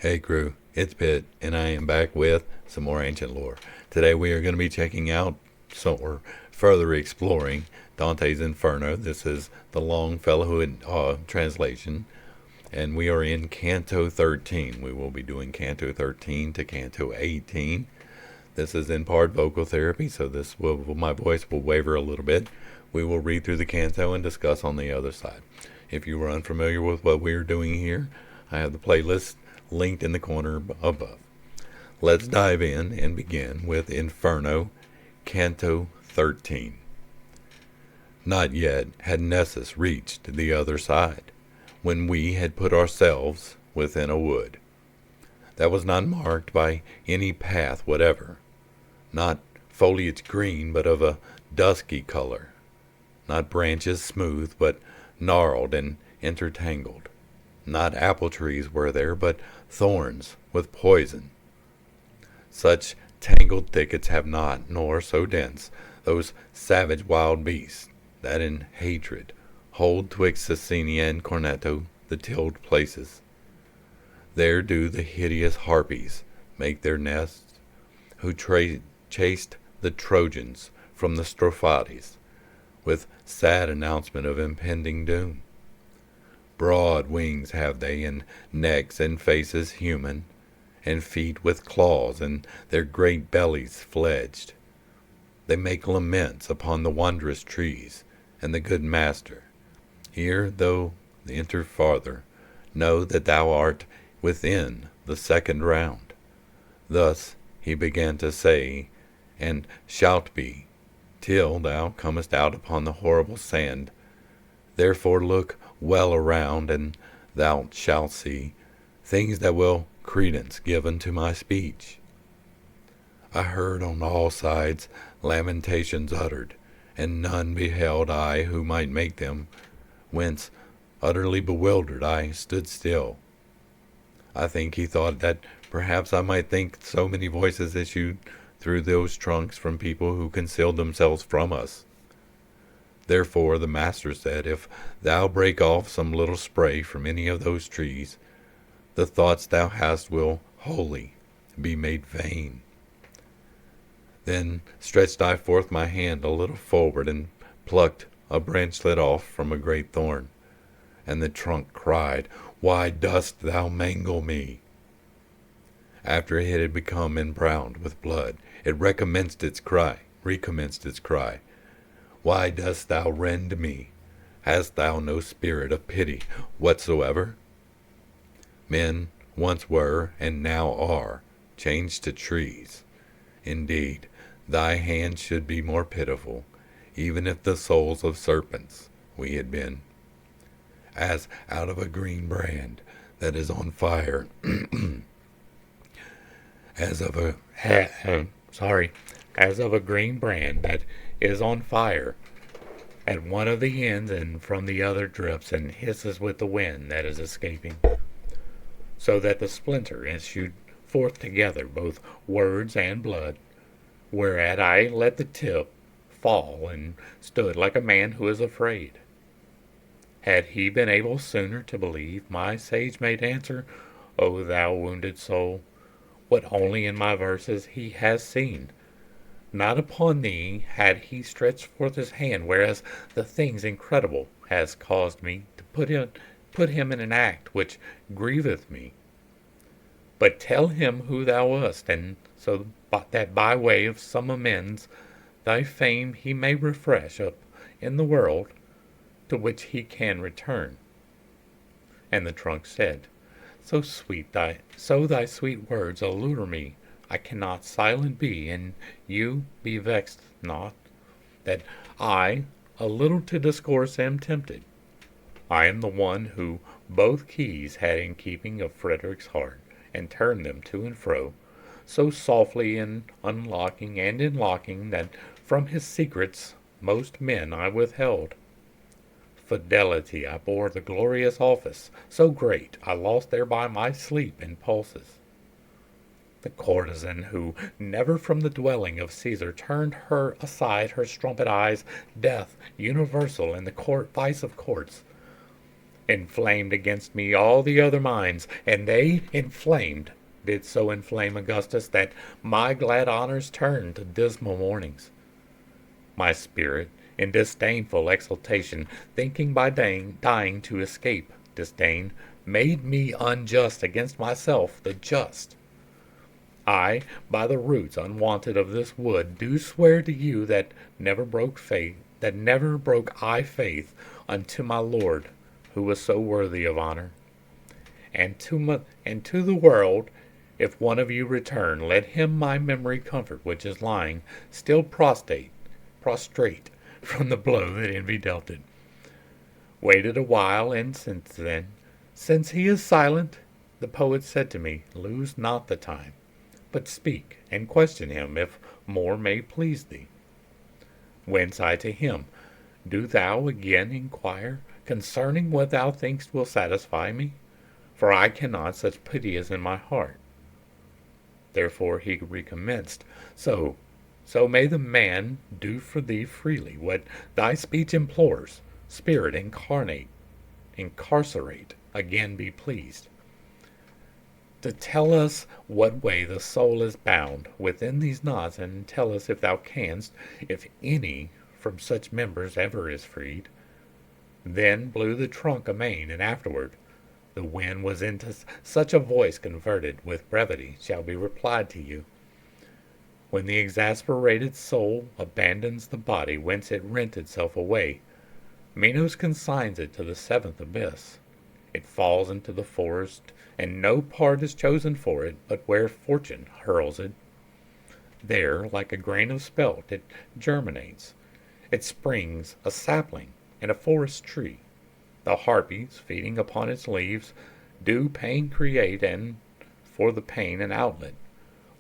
Hey crew, it's Pitt, and I am back with some more ancient lore. Today we are going to be checking out, or further exploring, Dante's Inferno. This is the Longfellow translation, and we are in Canto 13. We will be doing Canto 13 to Canto 18. This is in part vocal therapy, so my voice will waver a little bit. We will read through the canto and discuss on the other side. If you are unfamiliar with what we are doing here, I have the playlist linked in the corner above. Let's dive in and begin with Inferno, Canto 13. Not yet had Nessus reached the other side, when we had put ourselves within a wood that was not marked by any path whatever, not foliage green but of a dusky color, not branches smooth but gnarled and intertangled. Not apple trees were there, but thorns with poison. Such tangled thickets have not, nor so dense, those savage wild beasts that in hatred hold twixt Cecilia and Corneto the tilled places. There do the hideous harpies make their nests, who chased the Trojans from the Strophades, with sad announcement of impending doom. Broad wings have they, and necks and faces human, and feet with claws, and their great bellies fledged. They make laments upon the wondrous trees, and the good master, here though enter farther, know that thou art within the second round. Thus he began to say, and shalt be, till thou comest out upon the horrible sand. Therefore look well around, and thou shalt see things that will credence give unto my speech. I heard on all sides lamentations uttered, and none beheld I who might make them, whence, utterly bewildered, I stood still. I think he thought that perhaps I might think so many voices issued through those trunks from people who concealed themselves from us. Therefore the master said, if thou break off some little spray from any of those trees, the thoughts thou hast will wholly be made vain. Then stretched I forth my hand a little forward, and plucked a branchlet off from a great thorn, and the trunk cried, Why dost thou mangle me? After it had become embrowned with blood, it recommenced its cry. Why dost thou rend me? Hast thou no spirit of pity whatsoever? Men once were, and now are, changed to trees. Indeed, thy hand should be more pitiful, even if the souls of serpents we had been. As out of a green brand that is on fire, as of a green brand that is on fire at one of the ends, and from the other drips and hisses with the wind that is escaping, so that the splinter issued forth together both words and blood, whereat I let the tip fall and stood like a man who is afraid. Had he been able sooner to believe, my sage made answer, O thou wounded soul, what only in my verses he has seen. Not upon thee had he stretched forth his hand, whereas the things incredible has caused me to put him in an act which grieveth me. But tell him who thou wast, and so that by way of some amends thy fame he may refresh up in the world to which he can return. And the trunk said, So thy sweet words allure me, I cannot silent be, and you be vexed not, that I a little to discourse am tempted. I am the one who both keys had in keeping of Frederick's heart, and turned them to and fro, so softly in unlocking and in locking, that from his secrets most men I withheld. Fidelity I bore the glorious office, so great I lost thereby my sleep and pulses. The courtesan who never from the dwelling of Caesar turned her aside her strumpet eyes, death universal in the court vice of courts, inflamed against me all the other minds, and they inflamed, did so inflame Augustus, that my glad honors turned to dismal mournings. My spirit, in disdainful exultation, thinking by dying to escape disdain, made me unjust against myself the just. I, by the roots unwanted of this wood, do swear to you that never broke I faith unto my Lord, who was so worthy of honor. And to the world, if one of you return, let him my memory comfort, which is lying still prostrate from the blow that envy dealt it. Waited a while, and since he is silent, the poet said to me, lose not the time, but speak, and question him, if more may please thee. Whence I to him, do thou again inquire concerning what thou thinkst will satisfy me? For I cannot, such pity is in my heart. Therefore he recommenced, So may the man do for thee freely what thy speech implores, spirit incarcerate, again be pleased. To tell us what way the soul is bound within these knots, and tell us if thou canst, if any from such members ever is freed. Then blew the trunk amain, and afterward the wind was into such a voice converted, with brevity shall be replied to you. When the exasperated soul abandons the body whence it rent itself away, Minos consigns it to the seventh abyss. It falls into the forest, and no part is chosen for it but where fortune hurls it. There, like a grain of spelt, it germinates. It springs a sapling and a forest tree. The harpies, feeding upon its leaves, do pain create, and for the pain an outlet.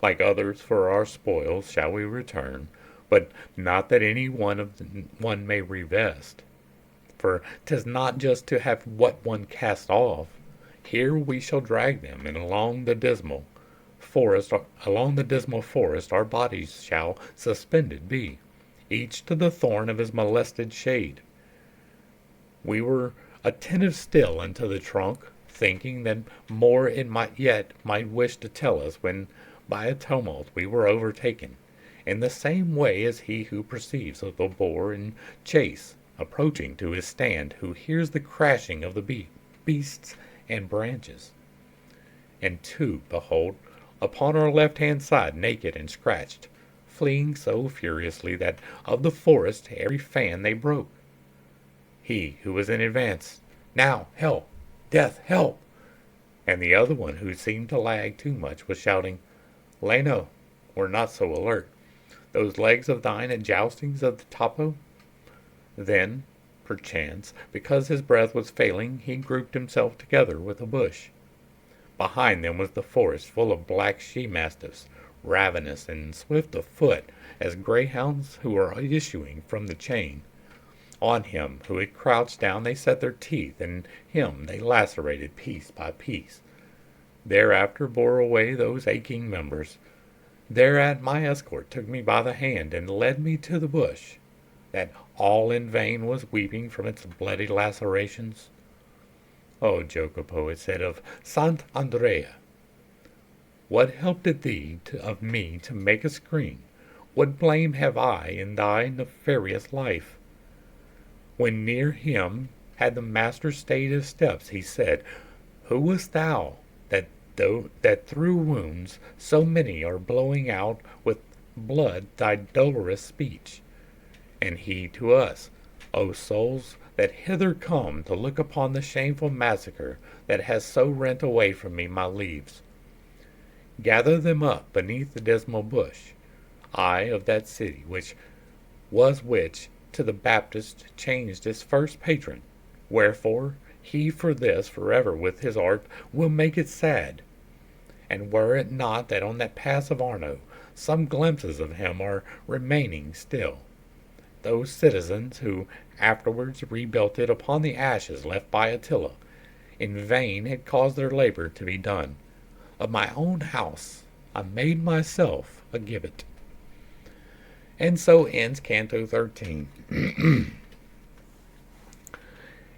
Like others for our spoils shall we return, but not that any one may revest. For 'tis not just to have what one cast off. Here we shall drag them, and along the dismal forest our bodies shall suspended be, each to the thorn of his molested shade. We were attentive still unto the trunk, thinking that more it might wish to tell us, when by a tumult we were overtaken, in the same way as he who perceives the boar in chase approaching to his stand, who hears the crashing of the beasts and branches. And two, behold, upon our left-hand side, naked and scratched, fleeing so furiously that of the forest every fan they broke. He who was in advance, now, help, death, help! And the other one, who seemed to lag too much, was shouting, Leno, we're not so alert. Those legs of thine at joustings of the topo? Then, perchance, because his breath was failing, he grouped himself together with a bush. Behind them was the forest full of black she-mastiffs, ravenous and swift of foot as greyhounds who are issuing from the chain. On him who had crouched down they set their teeth, and him they lacerated piece by piece. Thereafter bore away those aching members. Thereat my escort took me by the hand and led me to the bush, that all in vain was weeping from its bloody lacerations. O Jacopo, it said of Sant' Andrea, what help did thee of me to make a screen? What blame have I in thy nefarious life? When near him had the master stayed his steps, he said, Who wast thou, that through wounds so many are blowing out with blood thy dolorous speech? And he to us, O souls that hither come to look upon the shameful massacre that has so rent away from me my leaves, gather them up beneath the dismal bush, I of that city which to the Baptist changed its first patron, wherefore he for this forever with his art will make it sad. And were it not that on that pass of Arno some glimpses of him are remaining still, those citizens who afterwards rebuilt it upon the ashes left by Attila, in vain had caused their labor to be done. Of my own house I made myself a gibbet. And so ends Canto 13.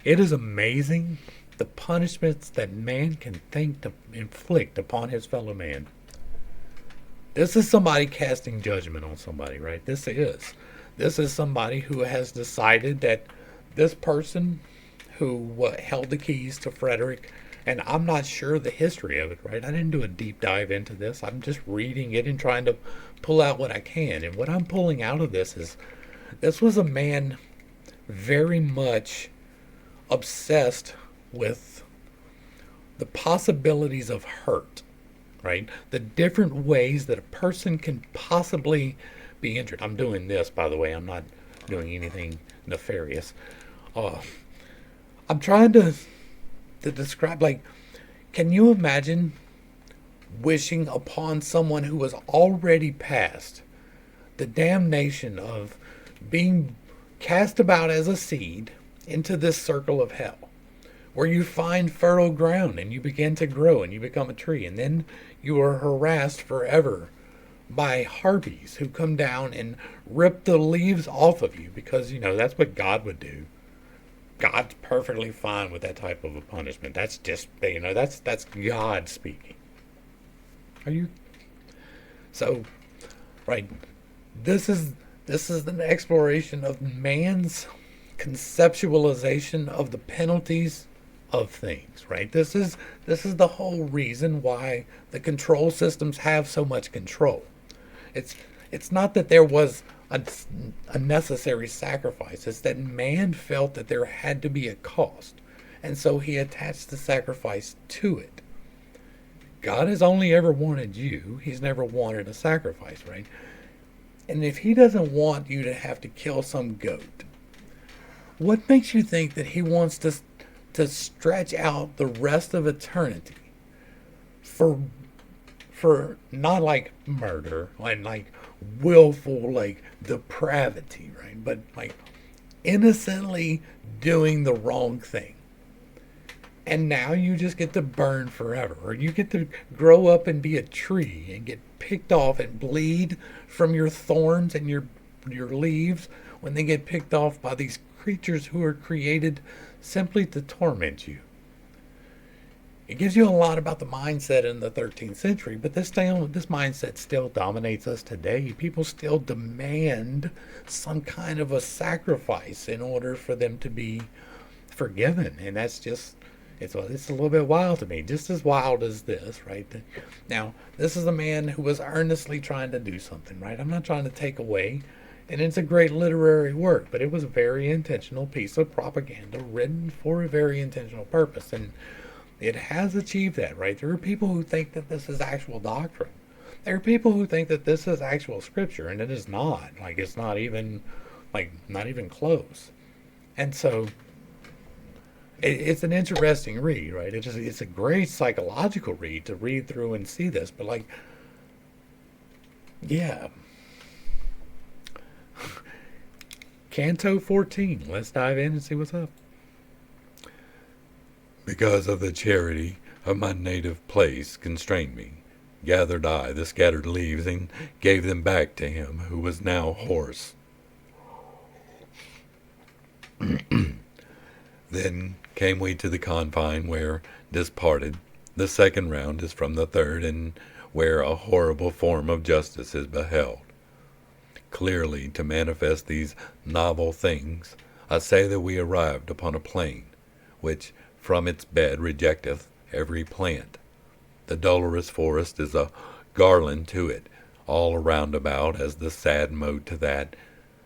It is amazing the punishments that man can think to inflict upon his fellow man. This is somebody casting judgment on somebody, right? This is somebody who has decided that this person who held the keys to Frederick, and I'm not sure the history of it, right? I didn't do a deep dive into this. I'm just reading it and trying to pull out what I can. And what I'm pulling out of this is this was a man very much obsessed with the possibilities of hurt, right? The different ways that a person can possibly be injured. I'm doing this, by the way. I'm not doing anything nefarious. Uh, I'm trying to describe, like, can you imagine wishing upon someone who was already past the damnation of being cast about as a seed into this circle of hell, where you find fertile ground and you begin to grow and you become a tree, and then you are harassed forever by harpies who come down and rip the leaves off of you because, that's what God would do. God's perfectly fine with that type of a punishment. That's just, that's God speaking. Are you? So, right, this is an exploration of man's conceptualization of the penalties of things, right? This is the whole reason why the control systems have so much control. It's not that there was a necessary sacrifice. It's that man felt that there had to be a cost, and so he attached the sacrifice to it. God has only ever wanted you. He's never wanted a sacrifice, right? And if he doesn't want you to have to kill some goat, what makes you think that he wants to stretch out the rest of eternity for not like murder and like willful like depravity, right? But like innocently doing the wrong thing. And now you just get to burn forever, or you get to grow up and be a tree and get picked off and bleed from your thorns and your leaves when they get picked off by these creatures who are created simply to torment you. It gives you a lot about the mindset in the 13th century, but this mindset still dominates us today. People still demand some kind of a sacrifice in order for them to be forgiven, and that's just it's a little bit wild to me, just as wild as this, right? Now, this is a man who was earnestly trying to do something, right? I'm not trying to take away, and it's a great literary work, but it was a very intentional piece of propaganda written for a very intentional purpose, and it has achieved that, right? There are people who think that this is actual doctrine. There are people who think that this is actual scripture, and it is not. Like, it's not even close. And so it's an interesting read, right? It's a great psychological read to read through and see this, but like, yeah. Canto 14. Let's dive in and see what's up. Because of the charity of my native place constrained me, gathered I the scattered leaves and gave them back to him who was now hoarse. Then came we to the confine where, disparted, the second round is from the third, and where a horrible form of justice is beheld. Clearly, to manifest these novel things, I say that we arrived upon a plain, which from its bed rejecteth every plant. The dolorous forest is a garland to it, all around about as the sad moat to that.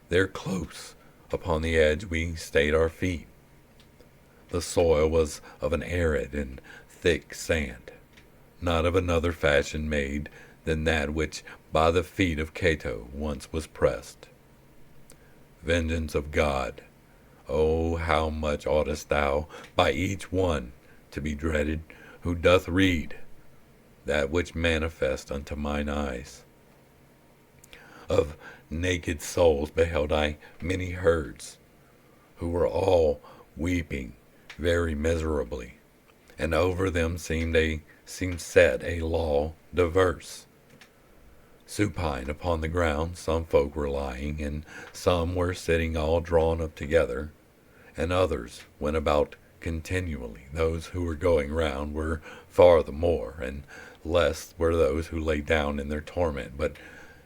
There close upon the edge we stayed our feet. The soil was of an arid and thick sand, not of another fashion made than that which by the feet of Cato once was pressed. Vengeance of God, oh, how much oughtest thou by each one to be dreaded who doth read that which manifest unto mine eyes. Of naked souls beheld I many herds, who were all weeping very miserably, and over them seemed set a law diverse. Supine upon the ground, some folk were lying, and some were sitting all drawn up together, and others went about Continually those who were going round were far the more, and less were those who lay down in their torment, but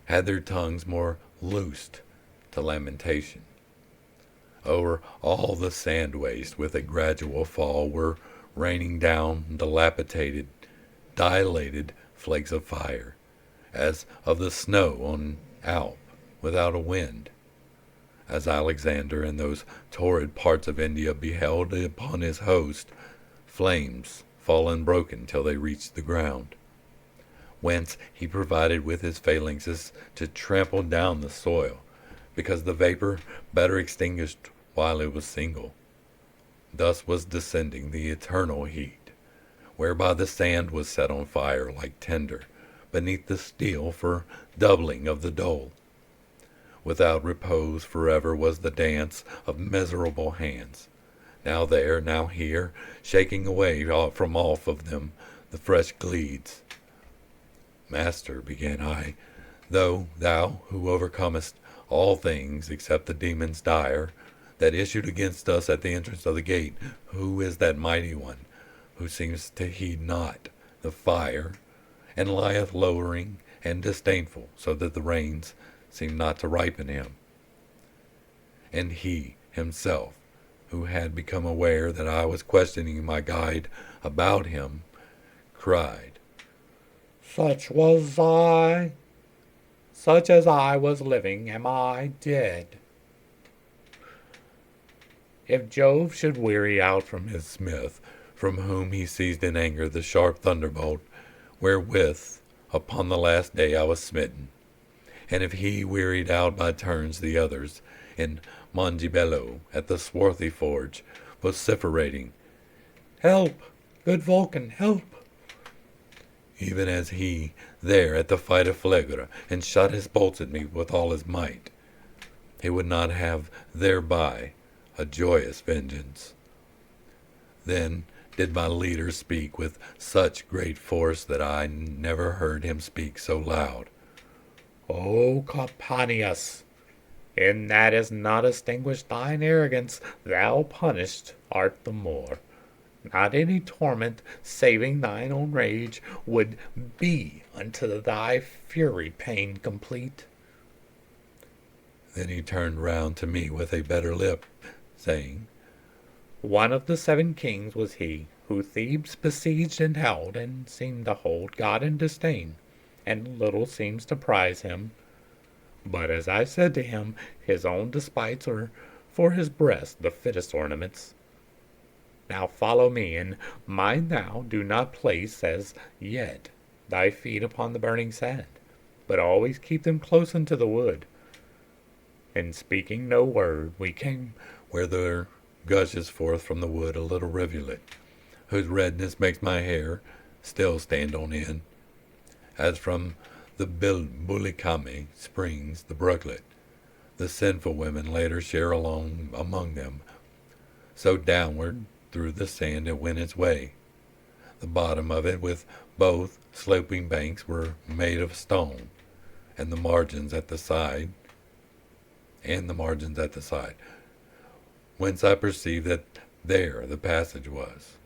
had their tongues more loosed to lamentation. Over all the sand waste with a gradual fall were raining down dilapidated, dilated flakes of fire, as of the snow on Alp without a wind, as Alexander in those torrid parts of India beheld upon his host flames fall unbroken till they reached the ground, whence he provided with his phalanxes to trample down the soil, because the vapor better extinguished while it was single. Thus was descending the eternal heat, whereby the sand was set on fire like tinder beneath the steel for doubling of the dole. Without repose forever was the dance of miserable hands, now there, now here, shaking away from off of them the fresh gleeds. Master, began I, thou who overcomest all things except the demons dire, that issued against us at the entrance of the gate, who is that mighty one, who seems to heed not the fire, and lieth lowering and disdainful, so that the rains seem not to ripen him? And he himself, who had become aware that I was questioning my guide about him, cried, Such was I. Such as I was living am I dead. If Jove should weary out from his smith, from whom he seized in anger the sharp thunderbolt, wherewith upon the last day I was smitten, and if he wearied out by turns the others, in Mongibello at the swarthy forge, vociferating, Help, good Vulcan, help! Even as he there at the fight of Phlegra, and shot his bolts at me with all his might, he would not have thereby a joyous vengeance. Then did my leader speak with such great force that I never heard him speak so loud. O Campanius, in that is not extinguished thine arrogance, thou punished art the more. Not any torment, saving thine own rage, would be unto thy fury pain complete. Then he turned round to me with a better lip, saying, One of the 7 kings was he, who Thebes besieged and held, and seemed to hold God in disdain, and little seems to prize him. But as I said to him, his own despites are for his breast the fittest ornaments. Now follow me, and mind thou do not place as yet thy feet upon the burning sand, but always keep them close unto the wood. And speaking no word, we came where there gushes forth from the wood a little rivulet, whose redness makes my hair still stand on end, as from the Bulicame springs the brooklet. The sinful women later share along among them, so downward through the sand it went its way. The bottom of it, with both sloping banks, were made of stone, and the margins at the side, whence I perceived that there the passage was.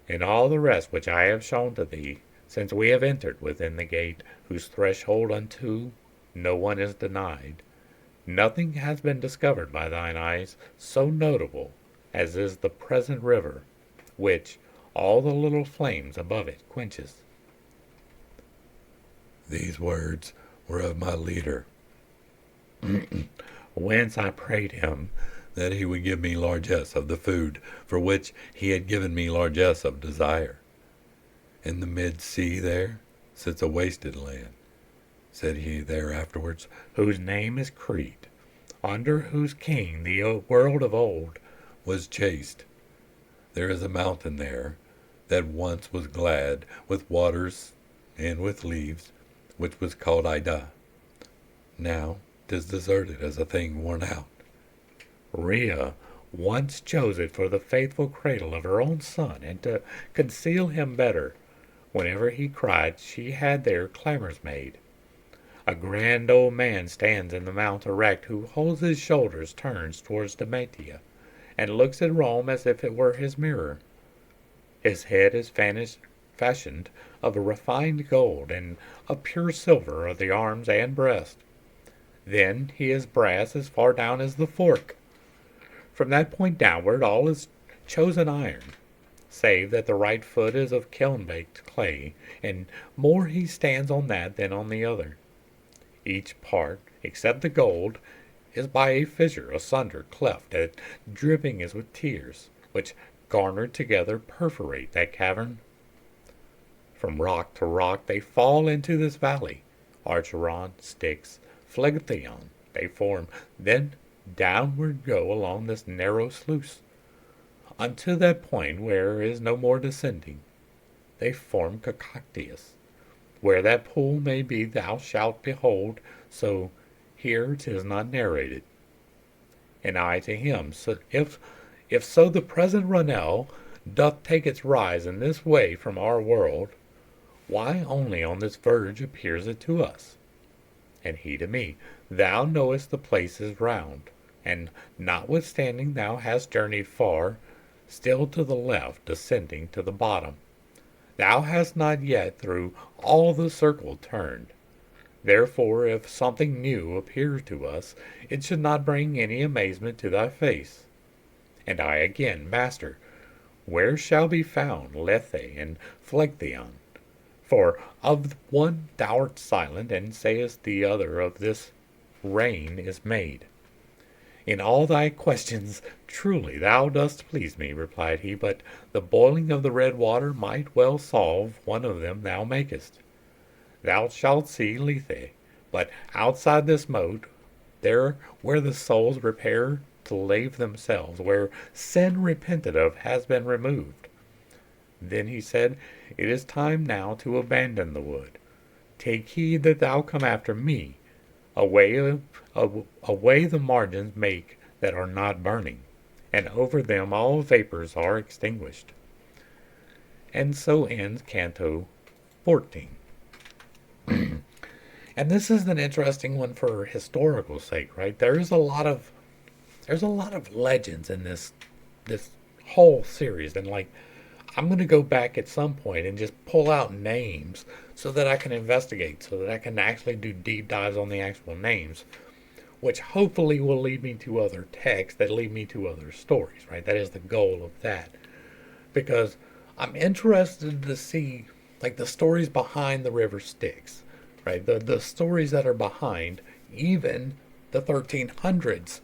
In all the rest which I have shown to thee, since we have entered within the gate, whose threshold unto no one is denied, nothing has been discovered by thine eyes so notable as is the present river, which all the little flames above it quenches. These words were of my leader, whence I prayed him that he would give me largesse of the food for which he had given me largesse of desire. In the mid-sea there sits a wasted land, said he there afterwards, whose name is Crete, under whose king the world of old was chaste. There is a mountain there that once was glad with waters and with leaves, which was called Ida. Now 'tis deserted as a thing worn out. Rhea once chose it for the faithful cradle of her own son, and to conceal him better, whenever he cried, she had there clamors made. A grand old man stands in the mount erect, who holds his shoulders turned towards Demetia, and looks at Rome as if it were his mirror. His head is fashioned of a refined gold, and of pure silver are the arms and breast. Then he is brass as far down as the fork. From that point downward all is chosen iron, save that the right foot is of kiln-baked clay, and more he stands on that than on the other. Each part, except the gold, is by a fissure asunder cleft, that dripping is with tears, which garnered together perforate that cavern. From rock to rock they fall into this valley. Archeron, Styx, Phlegethon they form, then downward go along this narrow sluice, unto that point where is no more descending. They form Cacoctius. Where that pool may be thou shalt behold, so here 'tis not narrated. And I to him, so if so the present Runnel doth take its rise in this way from our world, why only on this verge appears it to us? And he to me, thou knowest the place is round, and notwithstanding thou hast journeyed far, still to the left, descending to the bottom. Thou hast not yet through all the circle turned. Therefore, if something new appear to us, it should not bring any amazement to thy face. And I again, Master, where shall be found Lethe and Phlegethon? For of one thou art silent, and sayest the other of this rain is made. In all thy questions truly thou dost please me, replied he, but the boiling of the red water might well solve one of them thou makest. Thou shalt see Lethe, but outside this moat, there where the souls repair to lave themselves, where sin repented of has been removed. Then he said, it is time now to abandon the wood. Take heed that thou come after me. Away the margins make that are not burning, and over them all vapors are extinguished. And so ends Canto 14. And this is an interesting one for historical sake, right? There's a lot of legends in this whole series, and like I'm going to go back at some point and just pull out names so that I can investigate, so that I can actually do deep dives on the actual names, which hopefully will lead me to other texts that lead me to other stories, right? That is the goal of that. Because I'm interested to see like the stories behind the river Styx, right? The stories that are behind even the 1300s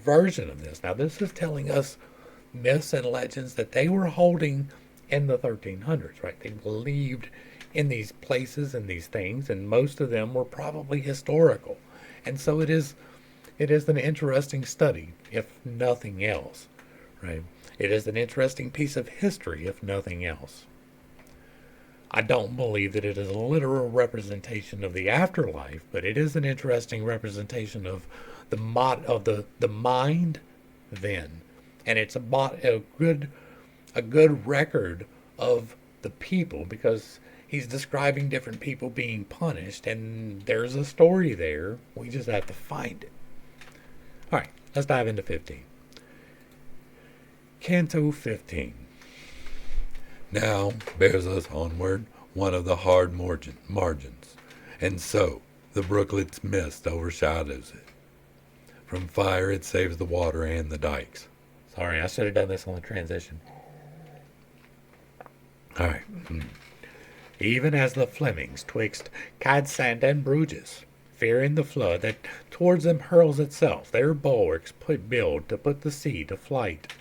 version of this. Now this is telling us myths and legends that they were holding in the 1300s, right? They believed in these places and these things, and most of them were probably historical. And so it is an interesting study, if nothing else, right? It is an interesting piece of history, if nothing else. I don't believe that it is a literal representation of the afterlife, but it is an interesting representation of the mind then, and it's a good record of the people, because he's describing different people being punished, and there's a story there. We just have to find it. All right, let's dive into 15. Canto 15. Now bears us onward one of the hard margins, and so the brooklet's mist overshadows it. From fire it saves the water and the dikes. Sorry, I should have done this on the transition. All right. Even as the Flemings twixt Cadsand and Bruges, fearing the flood that towards them hurls itself, their bulwarks build to put the sea to flight.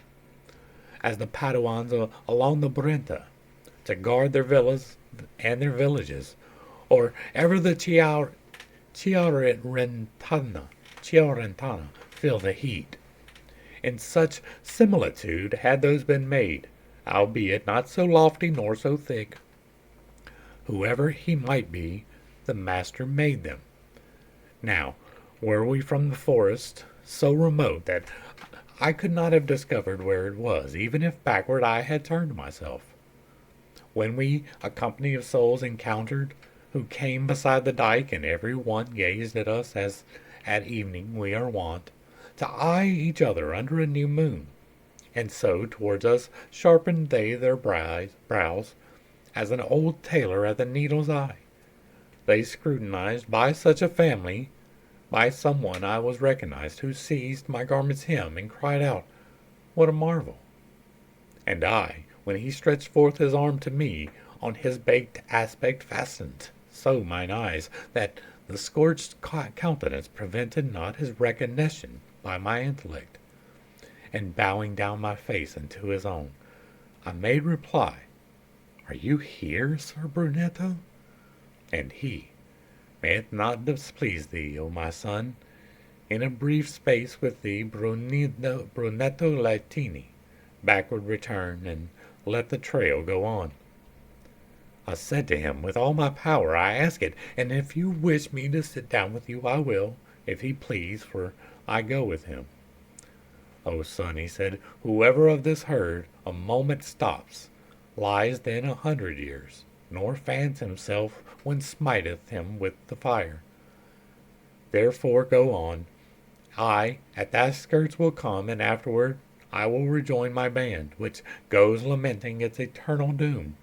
As the Paduans along the Brenta, to guard their villas and their villages, or ever the Chiarentana feel the heat. In such similitude had those been made, albeit not so lofty nor so thick. Whoever he might be, the master made them. Now, were we from the forest, so remote that I could not have discovered where it was, even if backward I had turned myself. When we, a company of souls, encountered, who came beside the dike, and every one gazed at us as at evening we are wont, to eye each other under a new moon, And so towards us sharpened they their brows, as an old tailor at the needle's eye. They scrutinized by such a family, by someone I was recognized, who seized my garment's hem and cried out, "What a marvel!" And I, when he stretched forth his arm to me, on his baked aspect fastened so mine eyes, that the scorched countenance prevented not his recognition by my intellect. And bowing down my face into his own, I made reply, "Are you here, Sir Brunetto?" And he, "May it not displease thee, O my son, in a brief space with thee, Brunetto Latini, backward return, and let the trail go on." I said to him, "With all my power I ask it, and if you wish me to sit down with you, I will, if he please, for I go with him." "O son," he said, "whoever of this herd a moment stops, lies then 100 years, nor fans himself when smiteth him with the fire. Therefore go on. I at thy skirts will come, and afterward I will rejoin my band, which goes lamenting its eternal doom."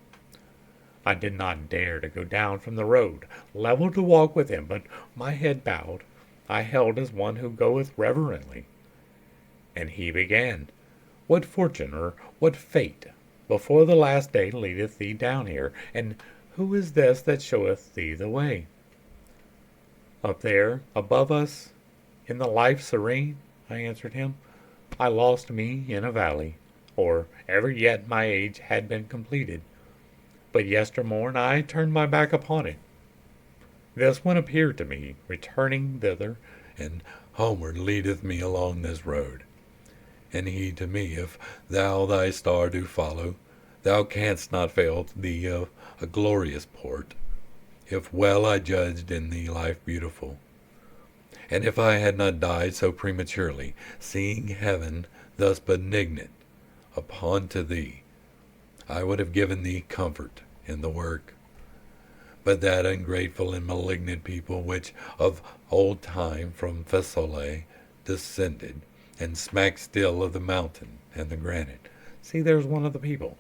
I did not dare to go down from the road, level to walk with him, but my head bowed, I held as one who goeth reverently. And he began, "What fortune or what fate before the last day leadeth thee down here, and who is this that showeth thee the way?" "Up there, above us, in the life serene," I answered him, "I lost me in a valley, or ever yet my age had been completed. But yestermorn I turned my back upon it. This one appeared to me, returning thither, And homeward leadeth me along this road. And he to me, if thou thy star do follow, thou canst not fail thee of a glorious port, if well I judged in thee life beautiful. And if I had not died so prematurely, seeing heaven thus benignant upon to thee, I would have given thee comfort in the work. But that ungrateful and malignant people, which of old time from Thessaly descended, and smack still of the mountain and the granite, see, there's one of the people,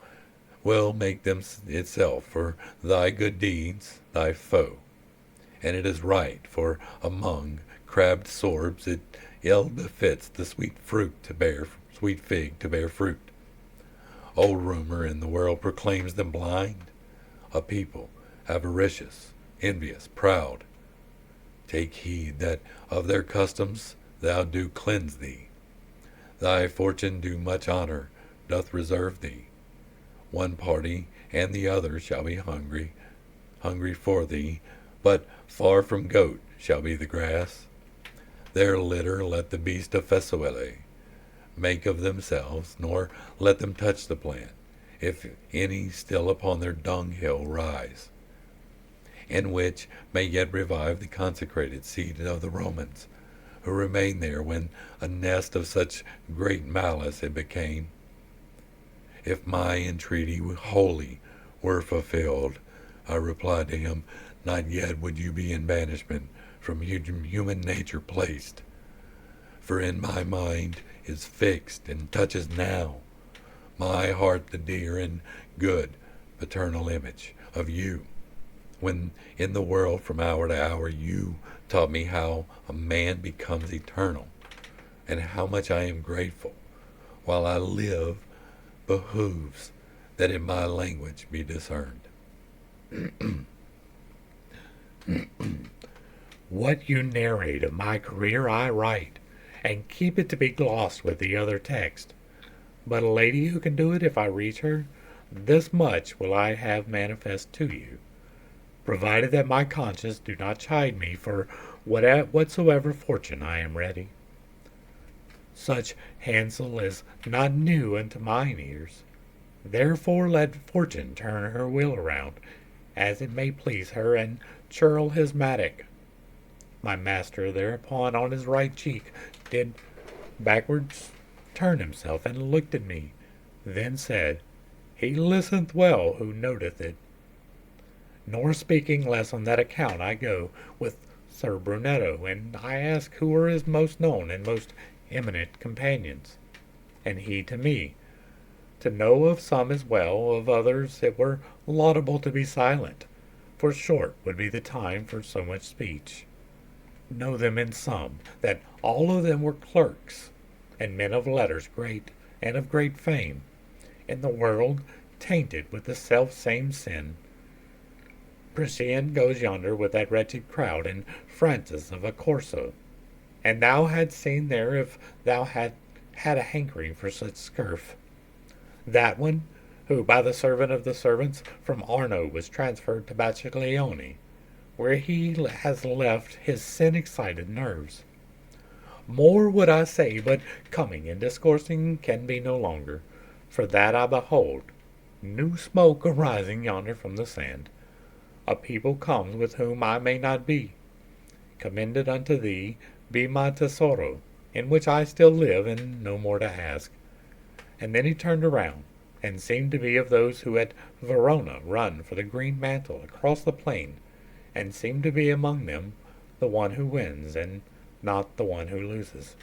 will make them itself for thy good deeds thy foe. And it is right, for among crabbed sorbs it ill befits the sweet fig to bear fruit. Old rumor in the world proclaims them blind, a people avaricious, envious, proud. Take heed that of their customs thou do cleanse thee. Thy fortune do much honor doth reserve thee. One party and the other shall be hungry for thee, but far from goat shall be the grass. Their litter let the beast of Thessaly make of themselves, nor let them touch the plant, if any still upon their dunghill rise, and which may yet revive the consecrated seed of the Romans, who remained there when a nest of such great malice it became. If my entreaty wholly were fulfilled, I replied to him, not yet would you be in banishment from human nature placed. For in my mind is fixed and touches now my heart the dear and good paternal image of you, when in the world from hour to hour you taught me how a man becomes eternal, and how much I am grateful, while I live, behooves that in my language be discerned. "What you narrate of my career I write, and keep it to be glossed with the other text. But a lady who can do it if I reach her, this much will I have manifest to you, provided that my conscience do not chide me for whatsoever fortune I am ready. Such hansel is not new unto mine ears. Therefore let fortune turn her wheel around, as it may please her, and churl his mattock." My master thereupon on his right cheek did backwards turn himself, and looked at me, then said, "He listeneth well who noteth it. Nor speaking less on that account I go with Sir Brunetto, and I ask who are his most known and most eminent companions. And he to me, To know of some as well, of others it were laudable to be silent, for short would be the time for so much speech. Know them in some, that all of them were clerks, and men of letters great, and of great fame, in the world tainted with the self-same sin. Priscian goes yonder with that wretched crowd, and Francis of a Corso, and thou hadst seen there if thou had had a hankering for such scurf. That one, who by the servant of the servants from Arno was transferred to Baciglione, where he has left his sin-excited nerves. More would I say, but coming and discoursing can be no longer, for that I behold new smoke arising yonder from the sand. A people comes with whom I may not be. Commended unto thee be my tesoro, in which I still live, and no more to ask. And then he turned around, and seemed to be of those who at Verona run for the green mantle across the plain, and seemed to be among them the one who wins, and not the one who loses.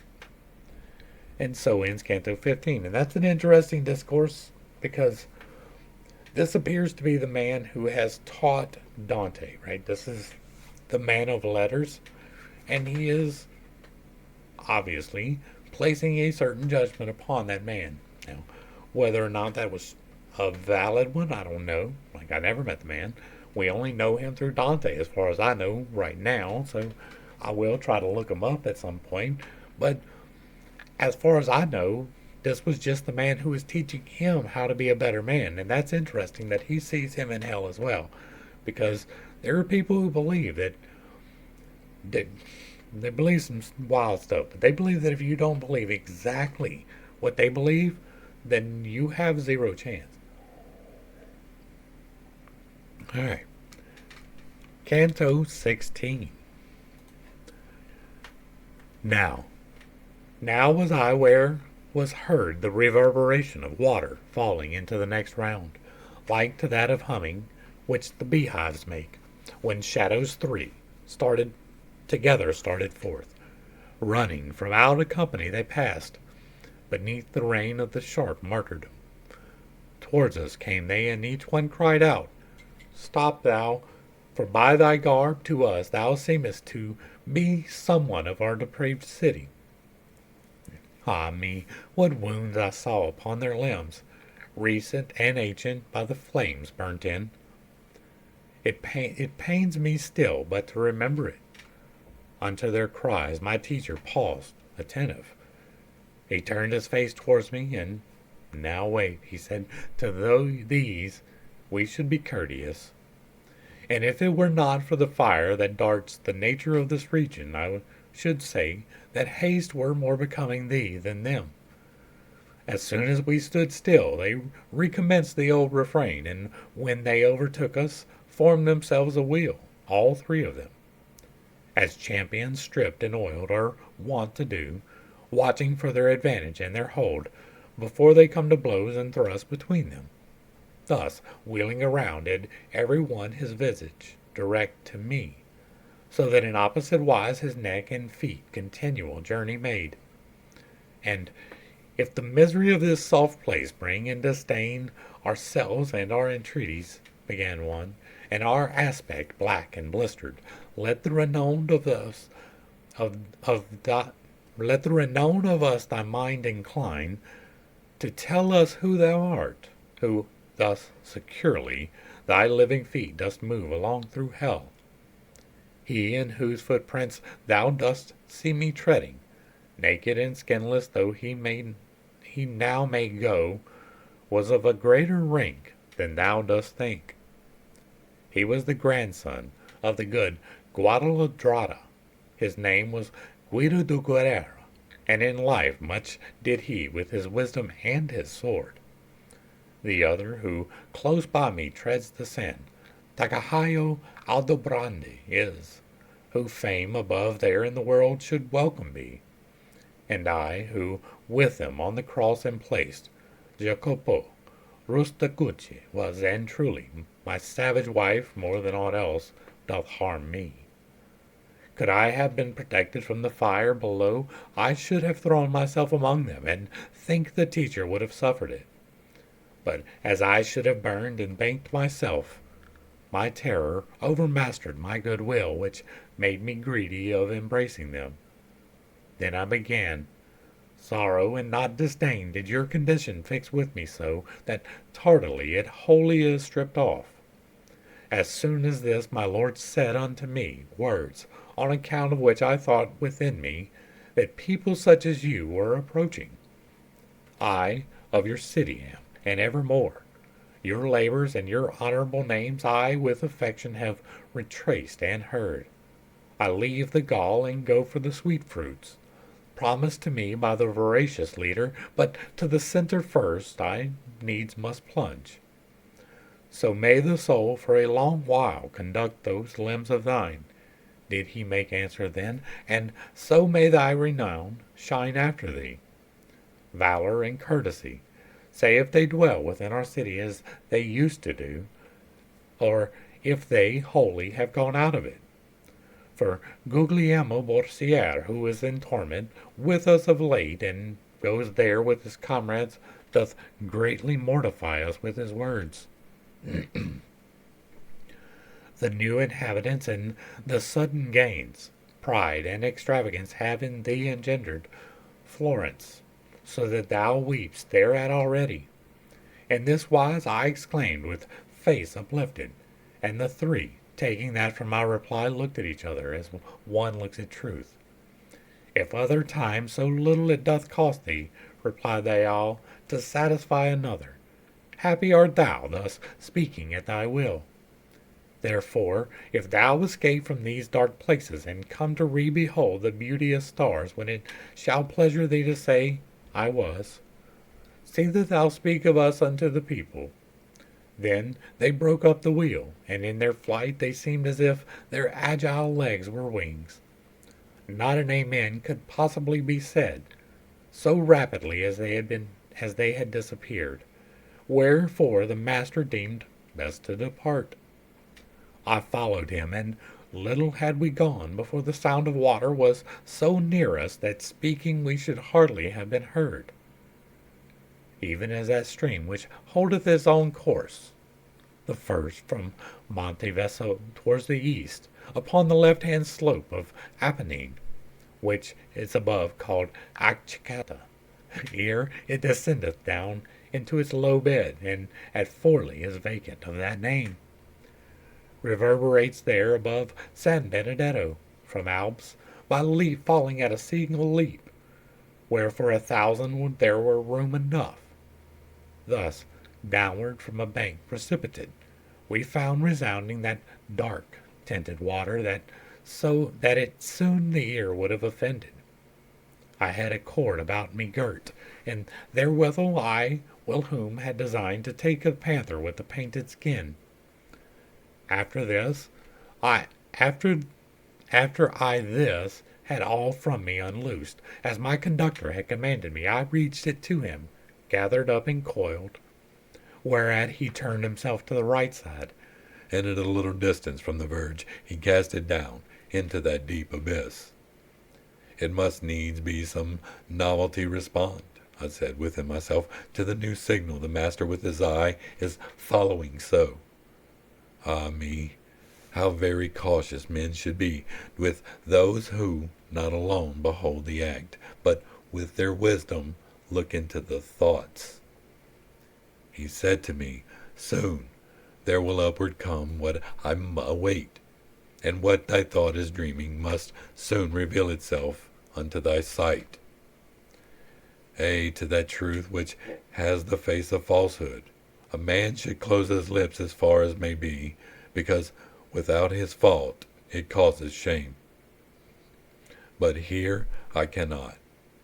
And so ends Canto 15. And that's an interesting discourse, because this appears to be the man who has taught Dante, right? This is the man of letters, and he is obviously placing a certain judgment upon that man. Now, whether or not that was a valid one, I don't know. Like, I never met the man. We only know him through Dante, as far as I know right now, so I will try to look him up at some point. But as far as I know, this was just the man who was teaching him how to be a better man. And that's interesting that he sees him in hell as well. Because there are people who believe that they believe some wild stuff. But they believe that if you don't believe exactly what they believe, then you have zero chance. All right. Canto 16. Now was I where was heard the reverberation of water falling into the next round, like to that of humming which the beehives make, when shadows three started forth. Running from out a company they passed, beneath the reign of the sharp martyrdom. Towards us came they, and each one cried out, Stop thou, for by thy garb to us thou seemest to be someone of our depraved city. Ah me, what wounds I saw upon their limbs, recent and ancient, by the flames burnt in. It pains me still but to remember it. Unto their cries my teacher paused, attentive. He turned his face towards me, and now wait, he said, to these we should be courteous. And if it were not for the fire that darts the nature of this region, I should say that haste were more becoming thee than them. As soon as we stood still, they recommenced the old refrain, and when they overtook us, formed themselves a wheel, all three of them, as champions stripped and oiled are wont to do, watching for their advantage and their hold, before they come to blows and thrust between them. Thus, wheeling around, did every one his visage direct to me, so that in opposite wise his neck and feet continual journey made. And if the misery of this soft place bring in disdain ourselves and our entreaties, began one, and our aspect black and blistered, let the renown of us thy mind incline to tell us who thou art, who thus securely thy living feet dost move along through hell. He in whose footprints thou dost see me treading, naked and skinless though he now may go, was of a greater rank than thou dost think. He was the grandson of the good Guadaladrada. His name was Guido de Guerrera, and in life much did he with his wisdom and his sword. The other, who close by me treads the sand, Takahayo Aldobrande is, who fame above there in the world should welcome me. And I, who with them on the cross am placed, Jacopo Rustacucci was, and truly, my savage wife more than aught else doth harm me. Could I have been protected from the fire below, I should have thrown myself among them, and think the teacher would have suffered it. But as I should have burned and banked myself, my terror overmastered my good will, which made me greedy of embracing them. Then I began. Sorrow and not disdain did your condition fix with me so, that tardily it wholly is stripped off. As soon as this my lord said unto me words, on account of which I thought within me, that people such as you were approaching. I of your city am, and evermore. Your labors and your honorable names I with affection have retraced and heard. I leave the gall and go for the sweet fruits, promised to me by the voracious leader, but to the centre first I needs must plunge. So may the soul for a long while conduct those limbs of thine, did he make answer then, and so may thy renown shine after thee. Valor and courtesy, say if they dwell within our city as they used to do, or if they wholly have gone out of it. For Guglielmo Borsier, who is in torment with us of late, and goes there with his comrades, doth greatly mortify us with his words. The new inhabitants and the sudden gains, pride and extravagance have in thee engendered Florence, so that thou weepst thereat already. In this wise I exclaimed with face uplifted, and the three, taking that from my reply, looked at each other as one looks at truth. If other time so little it doth cost thee, replied they all, to satisfy another, happy art thou thus speaking at thy will. Therefore, if thou escape from these dark places, and come to re-behold the beauteous stars, when it shall pleasure thee to say, I was, see that thou speak of us unto the people. Then they broke up the wheel, and in their flight they seemed as if their agile legs were wings. Not an amen could possibly be said, so rapidly as they had disappeared. Wherefore the master deemed best to depart. I followed him, and little had we gone before the sound of water was so near us that speaking we should hardly have been heard, even as that stream which holdeth its own course, the first from Monte Veso towards the east, upon the left-hand slope of Apennine, which is above called Acicata. Here it descendeth down into its low bed, and at Forli is vacant of that name. Reverberates there above San Benedetto, from Alps, by falling at a single leap, where for 1,000 there were room enough. Thus, downward from a bank precipitate, we found resounding that dark tinted water so that it soon the ear would have offended. I had a cord about me girt, and therewithal I whilom had designed to take a panther with the painted skin. After I this had all from me unloosed, as my conductor had commanded me, I reached it to him, gathered up and coiled, whereat he turned himself to the right side, and at a little distance from the verge he cast it down into that deep abyss. It must needs be some novelty respond, I said within myself, to the new signal the master with his eye is following so. Ah me, how very cautious men should be with those who not alone behold the act, but with their wisdom look into the thoughts. He said to me, soon there will upward come what I await, and what thy thought is dreaming must soon reveal itself unto thy sight. To that truth which has the face of falsehood, a man should close his lips as far as may be, because without his fault it causes shame. But here I cannot.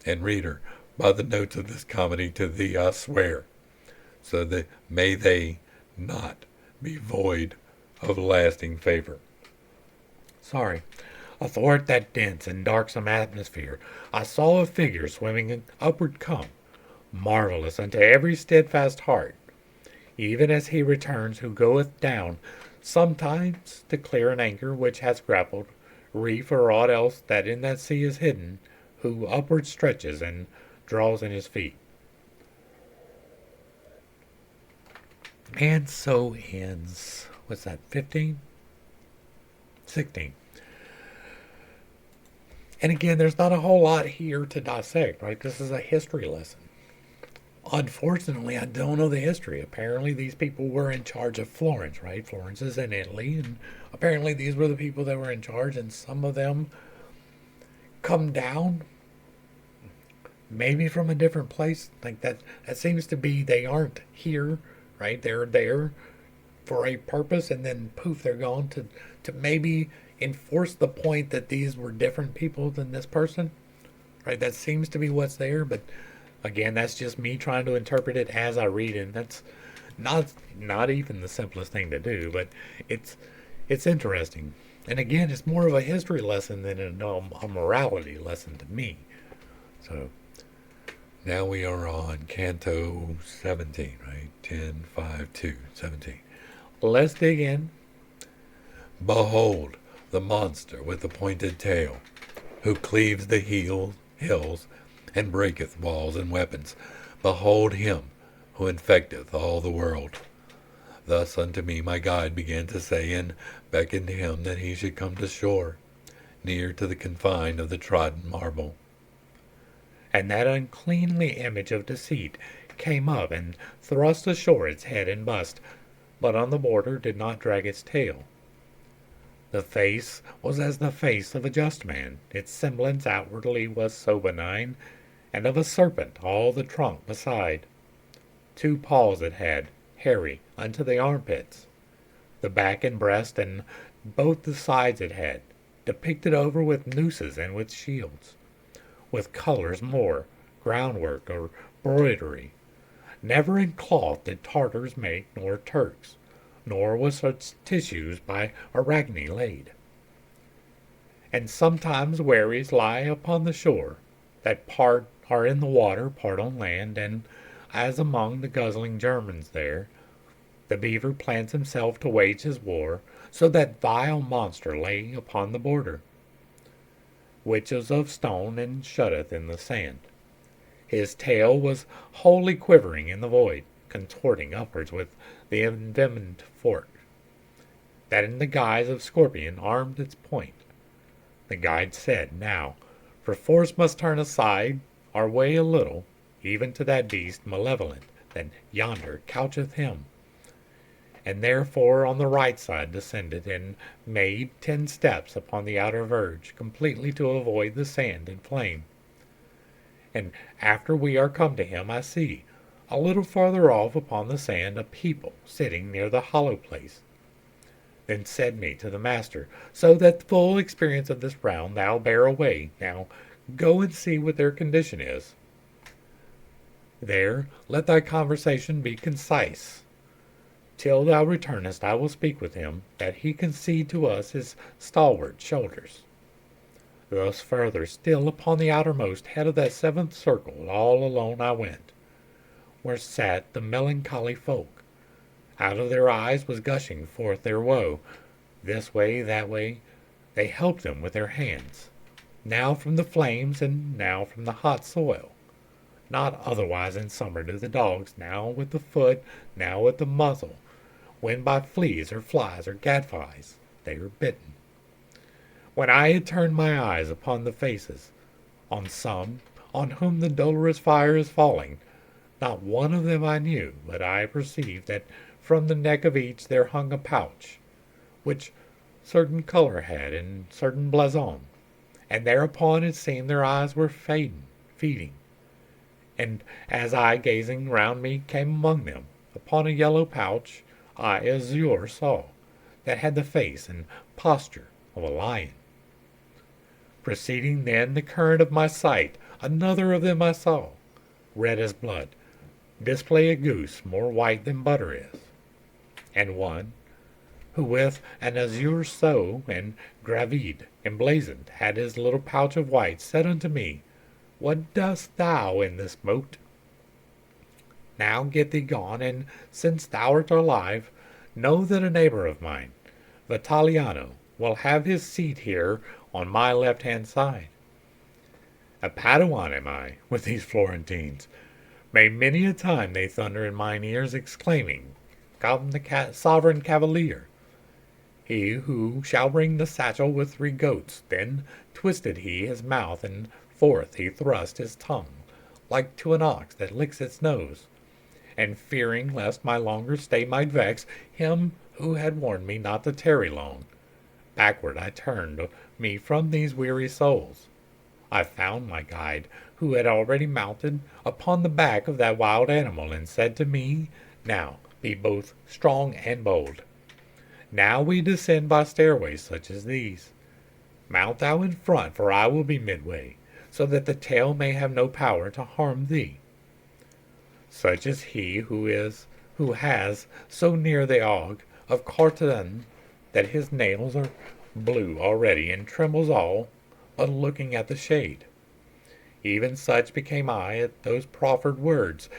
And reader, by the notes of this comedy to thee I swear, so that may they not be void of lasting favor. Sorry. Athwart that dense and darksome atmosphere, I saw a figure swimming upward come, marvelous unto every steadfast heart, even as he returns who goeth down, sometimes to clear an anchor which has grappled, reef or aught else that in that sea is hidden, who upward stretches and draws in his feet. And so ends, what's that, 15? 16. And again, there's not a whole lot here to dissect, right? This is a history lesson. Unfortunately, I don't know the history. Apparently, these people were in charge of Florence, right? Florence is in Italy, and apparently these were the people that were in charge, and some of them come down, maybe from a different place. Like that seems to be they aren't here, right? They're there for a purpose, and then poof, they're gone to maybe enforce the point that these were different people than this person, right? That seems to be what's there, but again, that's just me trying to interpret it as I read, and that's not even the simplest thing to do, but it's interesting. And again, it's more of a history lesson than a morality lesson to me. So now we are on Canto 17, right? 10, 5, 2, 17. Let's dig in. Behold, the monster with the pointed tail, who cleaves the hills and breaketh walls and weapons. Behold him who infecteth all the world. Thus unto me my guide began to say, and beckoned him that he should come to shore, near to the confine of the trodden marble. And that uncleanly image of deceit came up and thrust ashore its head and bust, but on the border did not drag its tail. The face was as the face of a just man, its semblance outwardly was so benign, and of a serpent all the trunk beside. 2 paws it had, hairy unto the armpits, the back and breast, and both the sides it had, depicted over with nooses and with shields, with colours more, groundwork or broidery. Never in cloth did Tartars make, nor Turks, nor was such tissues by Arachne laid. And sometimes wherries lie upon the shore, that part are in the water, part on land, and as among the guzzling Germans there, the beaver plants himself to wage his war, so that vile monster lay upon the border, which is of stone and shutteth in the sand. His tail was wholly quivering in the void, contorting upwards with the envenomed fork, that in the guise of scorpion armed its point. The guide said, Now, perforce must turn aside our way a little, even to that beast malevolent, that yonder coucheth him. And therefore on the right side descended, and made 10 steps upon the outer verge, completely to avoid the sand and flame. And after we are come to him, I see, a little farther off upon the sand, a people sitting near the hollow place. Then said me to the master, So that full experience of this round thou bear away, now go and see what their condition is. There let thy conversation be concise. Till thou returnest, I will speak with him, that he concede to us his stalwart shoulders. Thus further still upon the outermost head of that 7th circle, all alone I went, where sat the melancholy folk. Out of their eyes was gushing forth their woe. This way, that way, they helped them with their hands, now from the flames, and now from the hot soil. Not otherwise in summer do the dogs, now with the foot, now with the muzzle, when by fleas or flies or gadflies they are bitten. When I had turned my eyes upon the faces, on some on whom the dolorous fire is falling, not one of them I knew, but I perceived that from the neck of each there hung a pouch, which certain colour had, and certain blazon, and thereupon it seemed their eyes were feeding. And as I, gazing round me, came among them, upon a yellow pouch I azure saw, that had the face and posture of a lion. Proceeding then the current of my sight, another of them I saw, red as blood, display a goose more white than butter is, and one, who with an azure so and gravid emblazoned had his little pouch of white, said unto me, What dost thou in this moat? Now get thee gone, and since thou art alive, know that a neighbor of mine, Vitaliano, will have his seat here on my left-hand side. A Padawan am I with these Florentines. May many a time they thunder in mine ears, exclaiming, come the sovereign cavalier, he who shall bring the satchel with 3 goats. Then twisted he his mouth, and forth he thrust his tongue, like to an ox that licks its nose. And fearing lest my longer stay might vex him who had warned me not to tarry long, backward I turned me from these weary souls. I found my guide, who had already mounted upon the back of that wild animal, and said to me, Now be both strong and bold. Now we descend by stairways such as these. Mount thou in front, for I will be midway, so that the tail may have no power to harm thee. Such is he who has so near the ague of Carton that his nails are blue already, and trembles all but looking at the shade. Even such became I at those proffered words,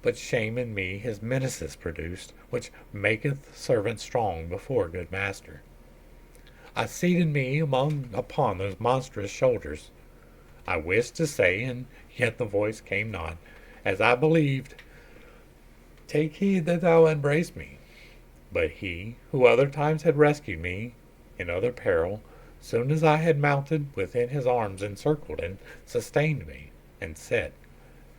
but shame in me his menaces produced, which maketh servant strong before good master. I seated me upon those monstrous shoulders. I wished to say, and yet the voice came not, as I believed, Take heed that thou embrace me. But he, who other times had rescued me in other peril, soon as I had mounted, within his arms encircled and sustained me, and said,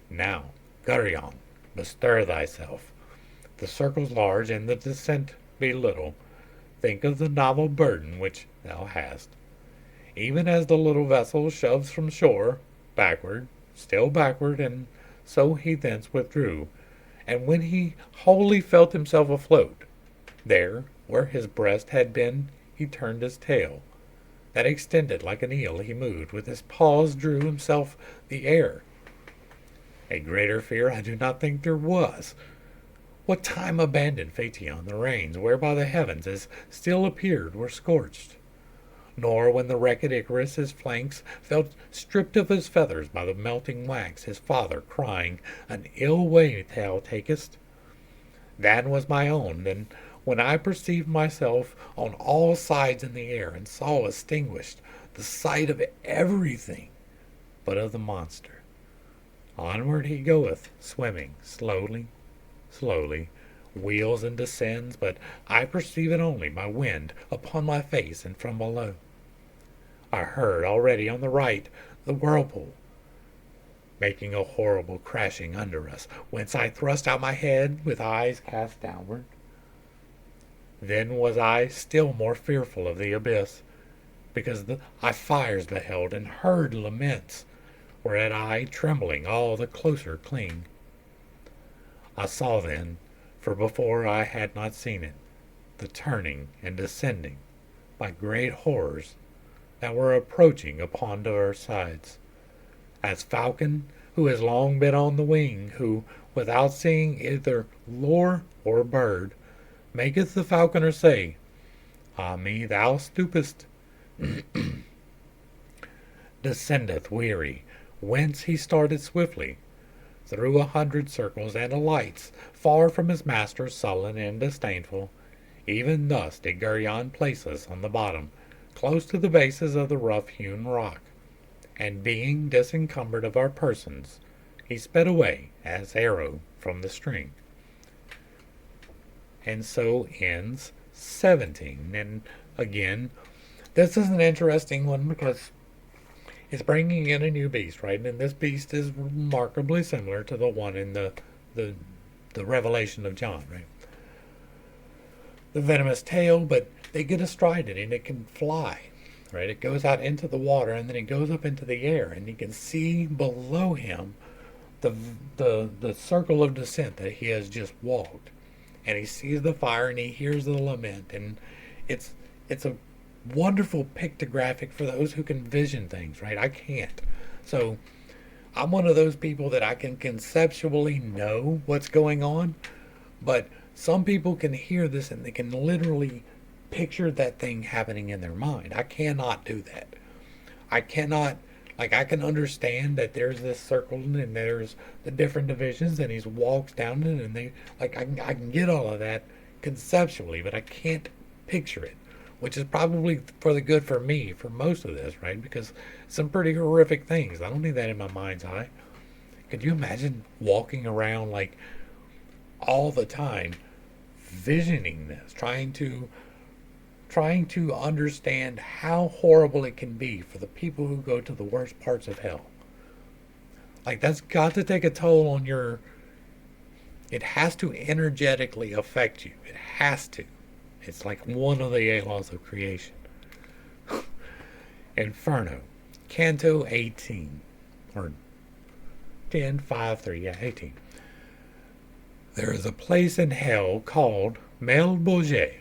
Now, Gurion, bestir thyself. The circle's large, and the descent be little. Think of the novel burden which thou hast. Even as the little vessel shoves from shore, backward, still backward, and so he thence withdrew. And when he wholly felt himself afloat, there, where his breast had been, he turned his tail. That extended like an eel he moved, with his paws drew himself the air. A greater fear I do not think there was. What time abandoned Phaeton the reins, whereby the heavens, as still appeared, were scorched? Nor when the wrecked Icarus his flanks felt stripped of his feathers by the melting wax, his father crying, An ill way thou takest. That was my own, and when I perceived myself on all sides in the air, and saw extinguished the sight of everything but of the monster. Onward he goeth, swimming, slowly, slowly, wheels and descends, but I perceive it only by wind upon my face and from below. I heard already on the right the whirlpool, making a horrible crashing under us, whence I thrust out my head with eyes cast downward. Then was I still more fearful of the abyss, because I fires beheld and heard laments, whereat I, trembling, all the closer cling. I saw then, for before I had not seen it, the turning and descending by great horrors that were approaching upon our sides, as falcon who has long been on the wing, who, without seeing either lure or bird, maketh the falconer say, Ah me, thou stoopest, descendeth weary, whence he started swiftly, through 100 circles, and alights, far from his master, sullen and disdainful. Even thus did Gurion place us on the bottom, close to the bases of the rough-hewn rock, and being disencumbered of our persons, he sped away as arrow from the string. And so ends 17. And again, this is an interesting one because it's bringing in a new beast, right? And this beast is remarkably similar to the one in the Revelation of John, right? The venomous tail, but they get astride it and it can fly, right? It goes out into the water and then it goes up into the air, and you can see below him the circle of descent that he has just walked. And he sees the fire and he hears the lament, and it's a wonderful pictographic for those who can vision things, right? I can't. So I'm one of those people that I can conceptually know what's going on, but some people can hear this and they can literally picture that thing happening in their mind. I cannot do that. I cannot, like, I can understand that there's this circle and there's the different divisions and he walks down it, and they, like, I can get all of that conceptually, but I can't picture it, which is probably for the good for me for most of this, right? Because some pretty horrific things. I don't need that in my mind's eye. Could you imagine walking around like all the time visioning this, trying to understand how horrible it can be for the people who go to the worst parts of hell. Like, that's got to take a toll on your. It has to energetically affect you. It has to. It's like one of the 8 laws of creation. Inferno, Canto 18, or 10, 5, 3, yeah, 18. There is a place in hell called Mel Bourget,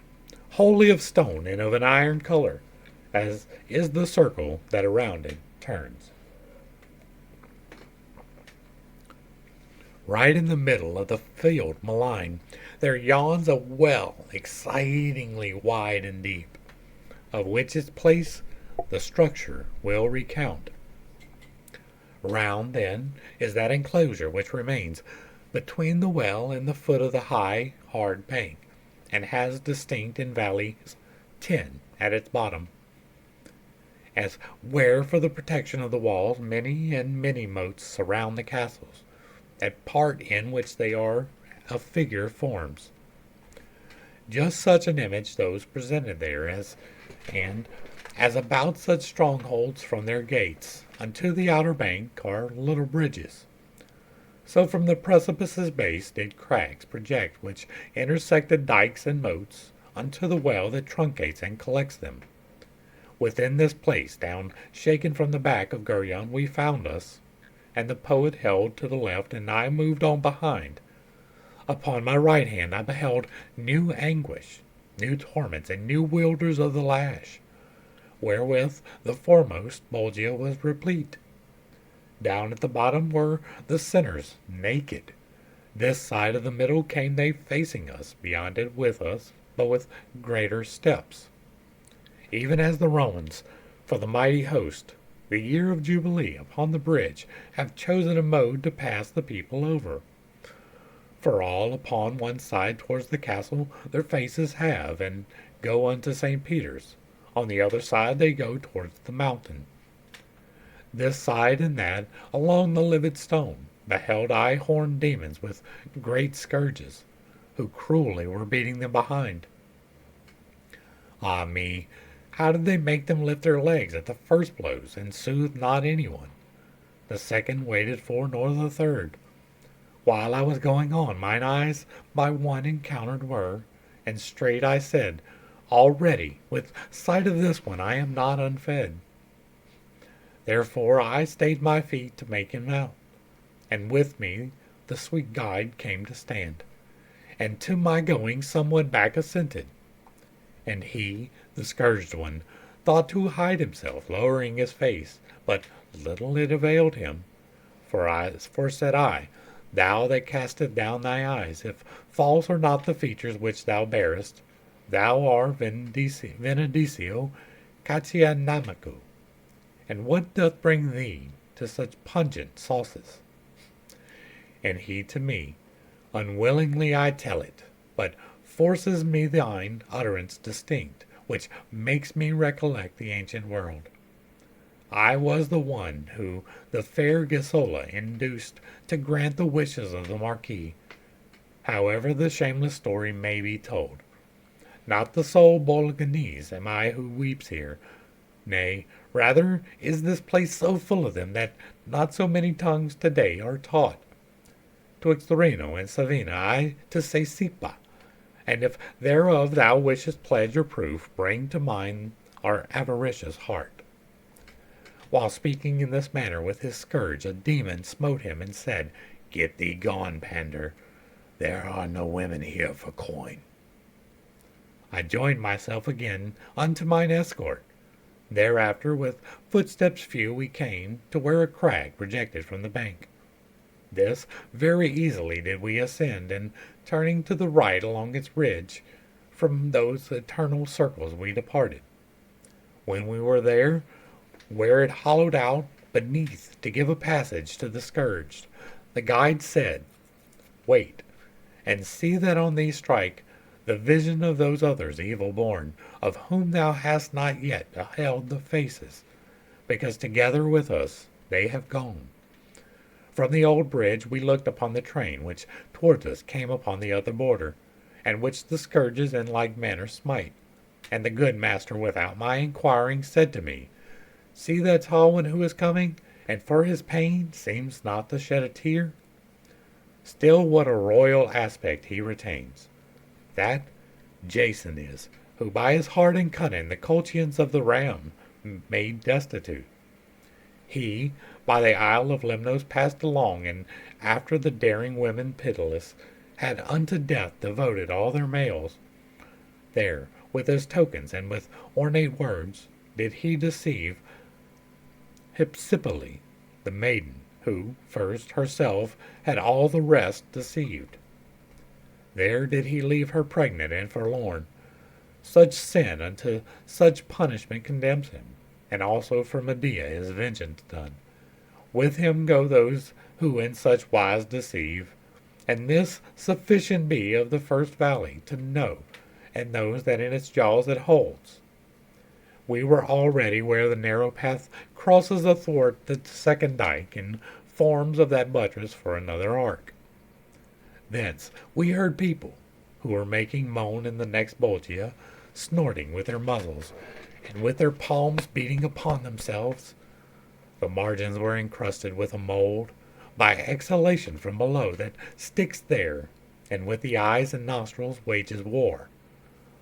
wholly of stone and of an iron color, as is the circle that around it turns. Right in the middle of the field malign, there yawns a well excitingly wide and deep, of which its place the structure will recount. Round, then, is that enclosure which remains between the well and the foot of the high, hard bank, and has distinct in valleys 10 at its bottom, as where for the protection of the walls many and many moats surround the castles, at part in which they are of figure forms. Just such an image those presented there as about such strongholds from their gates unto the outer bank are little bridges. So from the precipice's base did crags project which intersected dikes and moats unto the well that truncates and collects them. Within this place, down shaken from the back of Gurion, we found us, and the poet held to the left, and I moved on behind. Upon my right hand I beheld new anguish, new torments, and new wielders of the lash, wherewith the foremost Bolgia was replete. Down at the bottom were the sinners, naked. This side of the middle came they facing us, beyond it with us, but with greater steps. Even as the Romans, for the mighty host, the year of Jubilee, upon the bridge, have chosen a mode to pass the people over. For all upon one side towards the castle their faces have, and go unto St. Peter's. On the other side they go towards the mountain. This side and that, along the livid stone, beheld I horned demons with great scourges, who cruelly were beating them behind. Ah me, how did they make them lift their legs at the first blows, and soothed not anyone? The second waited for, nor the third. While I was going on, mine eyes by one encountered were, and straight I said, already, with sight of this one, I am not unfed. Therefore I stayed my feet to make him out, and with me the sweet guide came to stand, and to my going someone back assented. And he, the scourged one, thought to hide himself, lowering his face, but little it availed him. For said I, thou that casteth down thy eyes, if false are not the features which thou bearest, thou art Venedicio Catianamico. And what doth bring thee to such pungent sauces? And he to me, unwillingly I tell it, but forces me thine utterance distinct, which makes me recollect the ancient world. I was the one who the fair Gisola induced to grant the wishes of the Marquis. However the shameless story may be told, not the sole Bolognese am I who weeps here. Nay, rather is this place so full of them that not so many tongues today are taught. Twixt Reno and Savina I to say Sipa, and if thereof thou wishest pledge or proof, bring to mind our avaricious heart. While speaking in this manner with his scourge, a demon smote him and said, Get thee gone, pander. There are no women here for coin. I joined myself again unto mine escort. Thereafter, with footsteps few, we came to where a crag projected from the bank. This very easily did we ascend, and turning to the right along its ridge, from those eternal circles we departed. When we were there, where it hollowed out beneath to give a passage to the scourged, the guide said, Wait, and see that on thee strike the vision of those others evil born, of whom thou hast not yet beheld the faces, because together with us they have gone. From the old bridge we looked upon the train, which towards us came upon the other border, and which the scourges in like manner smite. And the good master, without my inquiring, said to me, See that tall one who is coming, and for his pain seems not to shed a tear? Still what a royal aspect he retains. That Jason is, who by his heart and cunning the Colchians of the Ram made destitute. He by the Isle of Lemnos passed along, and after the daring women pitiless had unto death devoted all their males. There, with his tokens and with ornate words, did he deceive Hypsipyle, the maiden, who first herself had all the rest deceived. There did he leave her pregnant and forlorn. Such sin unto such punishment condemns him, and also for Medea is vengeance done. With him go those who in such wise deceive, and this sufficient be of the first valley to know, and those that in its jaws it holds. We were already where the narrow path crosses athwart the second dike, and forms of that buttress for another arc. Thence we heard people, who were making moan in the next Bolgia, snorting with their muzzles, and with their palms beating upon themselves. The margins were encrusted with a mold, by exhalation from below that sticks there, and with the eyes and nostrils wages war.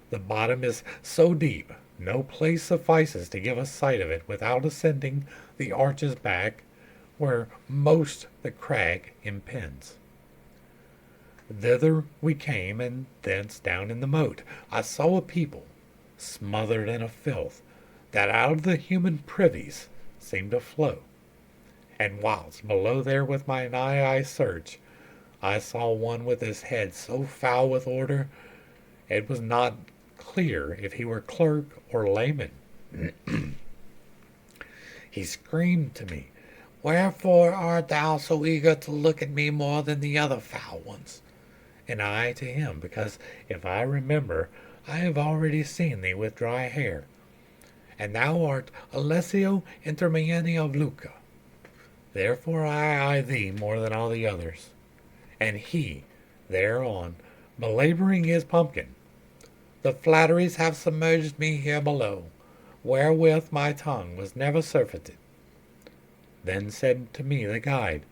The bottom is so deep, no place suffices to give a sight of it without ascending the arches back, where most the crag impends. Thither we came, and thence down in the moat I saw a people, smothered in a filth, that out of the human privies seemed to flow. And whilst below there with mine eye I search, I saw one with his head so foul with order, it was not clear if he were clerk or layman. He screamed to me, Wherefore art thou so eager to look at me more than the other foul ones? And I to him, because if I remember, I have already seen thee with dry hair, and thou art Alessio Intermieni of Lucca. Therefore I eye thee more than all the others. And he, thereon, belaboring his pumpkin, The flatteries have submerged me here below, wherewith my tongue was never surfeited. Then said to me the guide,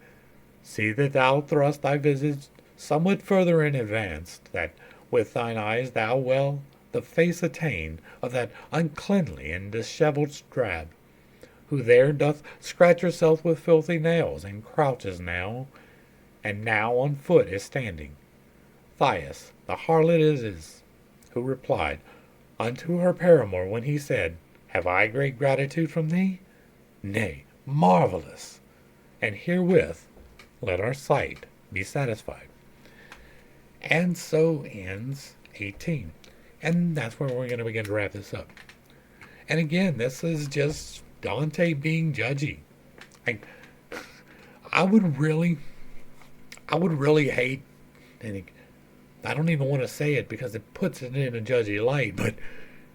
See that thou thrust thy visage somewhat further in advance, that with thine eyes thou well the face attain of that uncleanly and dishevelled drab, who there doth scratch herself with filthy nails, and crouches now, and now on foot is standing. Thais, the harlot is, who replied unto her paramour when he said, Have I great gratitude from thee? Nay, marvellous. And herewith let our sight be satisfied. And so ends 18. And that's where we're going to begin to wrap this up. And again, this is just Dante being judgy. I would really hate, and I don't even want to say it because it puts it in a judgy light, but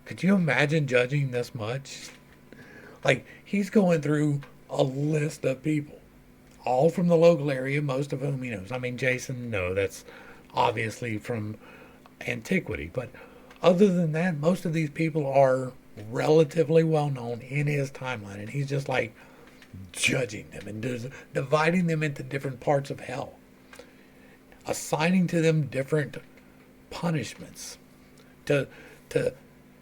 could you imagine judging this much? Like, he's going through a list of people, all from the local area, most of whom he knows. I mean, Jason, no, that's obviously from antiquity, but other than that, most of these people are relatively well known in his timeline, and he's just like judging them and dividing them into different parts of hell, assigning to them different punishments, to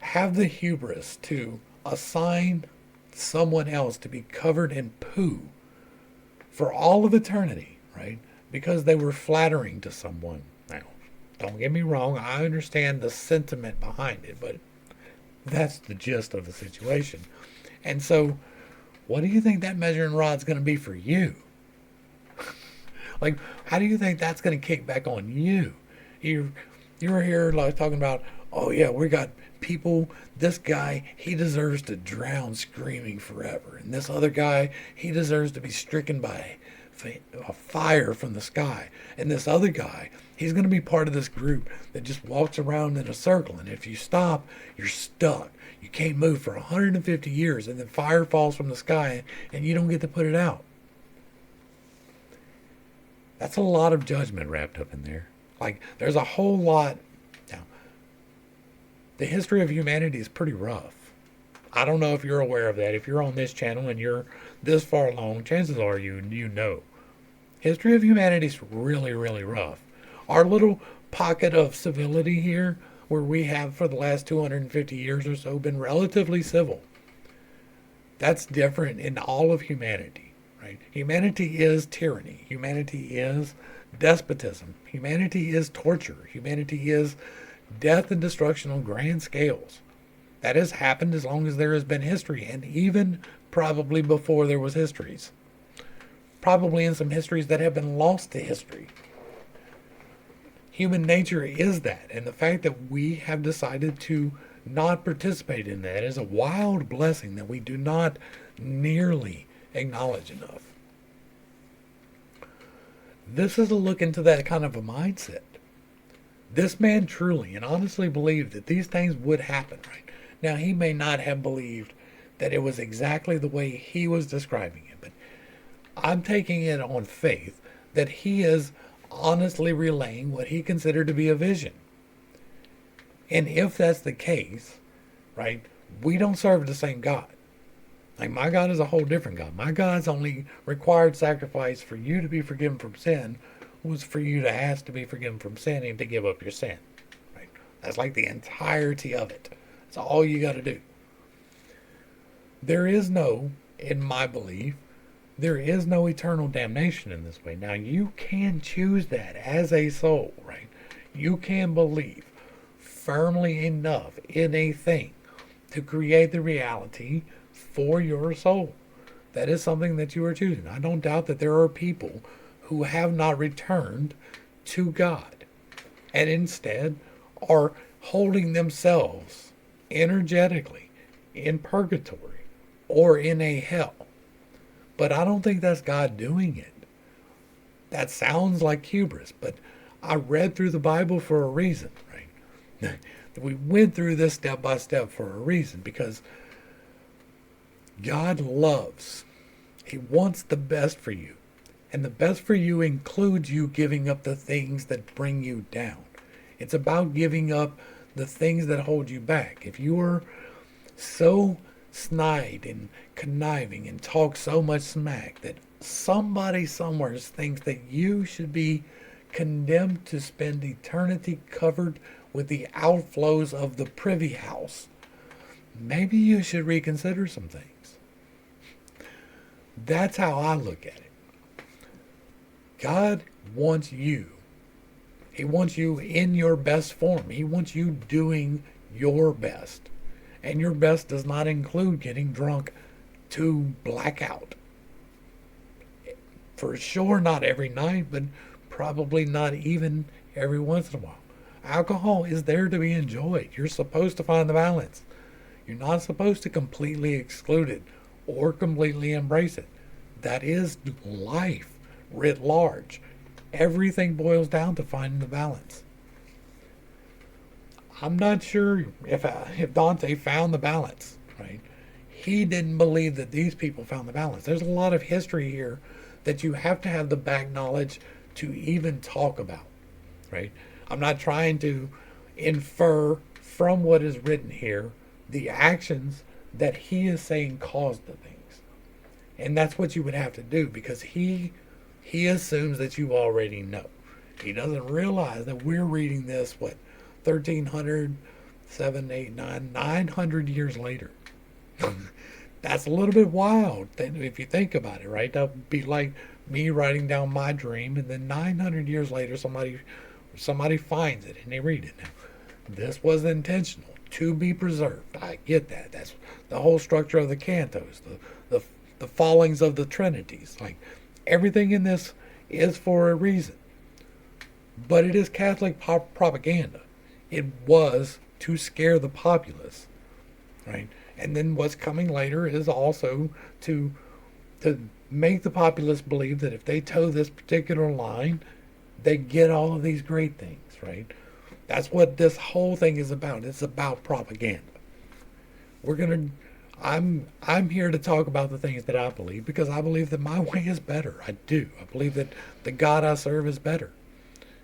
have the hubris to assign someone else to be covered in poo for all of eternity, right? Because they were flattering to someone. Now, don't get me wrong, I understand the sentiment behind it, but that's the gist of the situation. And so, what do you think that measuring rod's going to be for you? Like, how do you think that's going to kick back on you? You're here like talking about, oh yeah, we got people, this guy, he deserves to drown screaming forever. And this other guy, he deserves to be stricken by a fire from the sky. And this other guy, he's going to be part of this group that just walks around in a circle. And if you stop, you're stuck. You can't move for 150 years. And then fire falls from the sky and you don't get to put it out. That's a lot of judgment wrapped up in there. Like, there's a whole lot The history of humanity is pretty rough. I don't know if you're aware of that. If you're on this channel and you're this far along, chances are you know. History of humanity is really, really rough. Our little pocket of civility here, where we have for the last 250 years or so been relatively civil, that's different in all of humanity, right? Humanity is tyranny. Humanity is despotism. Humanity is torture. Humanity is death and destruction on grand scales. That has happened as long as there has been history, and even probably before there was histories. Probably in some histories that have been lost to history. Human nature is that, and the fact that we have decided to not participate in that is a wild blessing that we do not nearly acknowledge enough. This is a look into that kind of a mindset. This man truly and honestly believed that these things would happen, right? Now, he may not have believed that it was exactly the way he was describing it, but I'm taking it on faith that he is honestly relaying what he considered to be a vision. And if that's the case, right, we don't serve the same God. Like, my God is a whole different God. My God's only required sacrifice for you to be forgiven from sin was for you to ask to be forgiven from sin and to give up your sin. Right? That's like the entirety of it. That's all you got to do. There is no, in my belief, there is no eternal damnation in this way. Now, you can choose that as a soul, right? You can believe firmly enough in a thing to create the reality for your soul. That is something that you are choosing. I don't doubt that there are people who have not returned to God and instead are holding themselves energetically in purgatory or in a hell. But I don't think that's God doing it. That sounds like hubris, but I read through the Bible for a reason, right? We went through this step by step for a reason, because God loves. He wants the best for you. And the best for you includes you giving up the things that bring you down. It's about giving up the things that hold you back. If you are so snide and conniving and talk so much smack that somebody somewhere thinks that you should be condemned to spend eternity covered with the outflows of the privy house, maybe you should reconsider some things. That's how I look at it. God wants you. He wants you in your best form. He wants you doing your best. And your best does not include getting drunk to blackout. For sure, not every night, but probably not even every once in a while. Alcohol is there to be enjoyed. You're supposed to find the balance. You're not supposed to completely exclude it or completely embrace it. That is life writ large. Everything boils down to finding the balance. I'm not sure if Dante found the balance, right? He didn't believe that these people found the balance. There's a lot of history here that you have to have the back knowledge to even talk about, right? I'm not trying to infer from what is written here the actions that he is saying caused the things. And that's what you would have to do, because he assumes that you already know. He doesn't realize that we're reading this, 1,300, 7, 8, 9, 900 years later. That's a little bit wild if you think about it, right? That would be like me writing down my dream, and then 900 years later somebody finds it and they read it. Now, this was intentional to be preserved. I get that. That's the whole structure of the cantos, the fallings of the trinities. Like, everything in this is for a reason. But it is Catholic propaganda. It was to scare the populace, right? And then what's coming later is also to make the populace believe that if they toe this particular line, they get all of these great things, right? That's what this whole thing is about. It's about propaganda. I'm here to talk about the things that I believe, because I believe that my way is better. I do. I believe that the God I serve is better.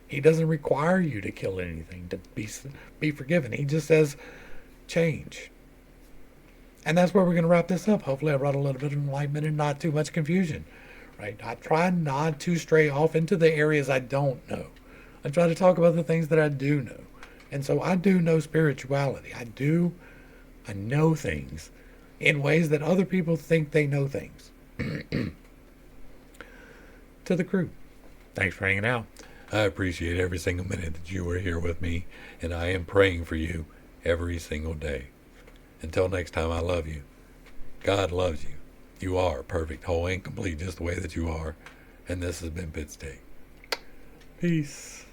He doesn't require you to kill anything to be forgiven. He just says, change. And that's where we're going to wrap this up. Hopefully I brought a little bit of enlightenment and not too much confusion. Right? I try not to stray off into the areas I don't know. I try to talk about the things that I do know. And so I do know spirituality. I know things in ways that other people think they know things. To the crew, thanks for hanging out. I appreciate every single minute that you were here with me, and I am praying for you every single day. Until next time, I love you. God loves you. You are perfect, whole, and complete just the way that you are. And this has been Pit Steak. Peace.